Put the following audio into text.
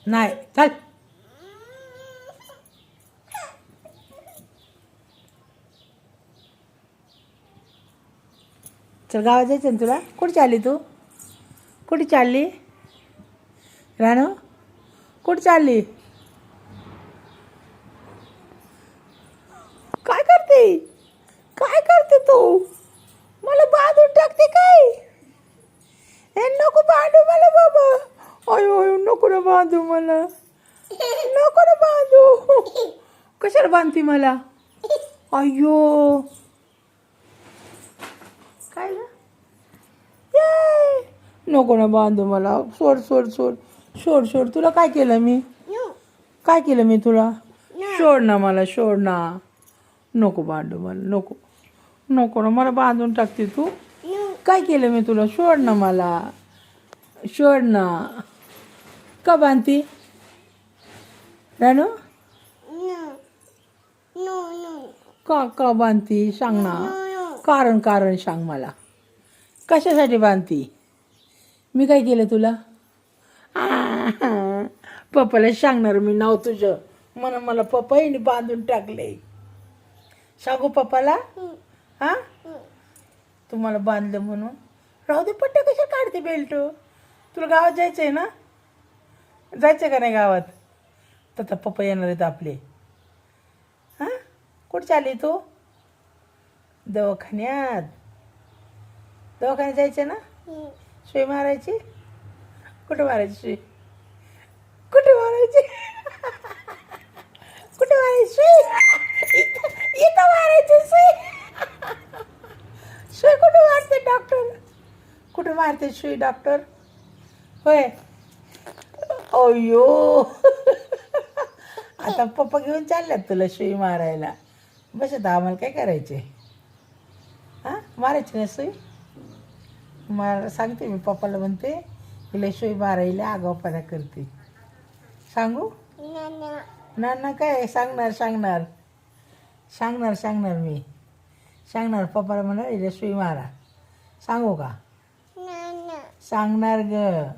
नाही चल. चल गावात जायचं ना तुला. कुठे चालली तू? कुठे चालली रानू? कुठे चालली? काय करते? काय करते तू? मला बांधून टाकते काय? हे नको बांधू मला बाबा. अयो अयो नको ना बांधू मला. नको ना बांधू. कशाला बांधते मला? अयो काय ग? ये. नको ना बांधू मला. सोड सोड सोड सोड सोड. तुला काय केलं मी? काय केलं मी तुला? सोड ना मला. सोड ना. नको बांधू मला. नको नको ना मला बांधून टाकते तू. काय केलं मी तुला? सोड ना मला. सोड ना. का बांधती रानू? का बांधती सांग ना. कारण सांग मला. कशासाठी बांधती? मी काय केलं तुला? पप्पाला सांगणार मी नाव तुझं म्हणून मला पप्पाने बांधून टाकले. सांगू पप्पाला? हा तुम्हाला बांधलं म्हणून. राहू दे. पट्ट्या कशा काढते बेल्ट? तुला गावात जायचंय ना? जायचं का नाही गावात? तर पप्पा येणार आहेत आपले. हां कुठं चालली तू? दवाखान्यात. दवाखान्यात जायचं ना? सुई मारायची? कुठं मारायची सुई? कुठं मारायची? कुठं मारायची सुई? इथं मारायची सुई. सुई कुठं मारते डॉक्टर? कुठं मारते सुई डॉक्टर? होय. अयो आता पप्पा घेऊन चालल्यात तुला सुई मारायला. बस आता आम्हाला काय करायचे? हां मारायची ना सुई? सांगते मी पप्पाला म्हणते तिला सुई मारायला आगाऊपणा करते. सांगू? ना काय सांगणार सांगणार सांगणार सांगणार मी सांगणार पप्पाला म्हणा हिला सुई मारा. सांगू का? सांगणार ग.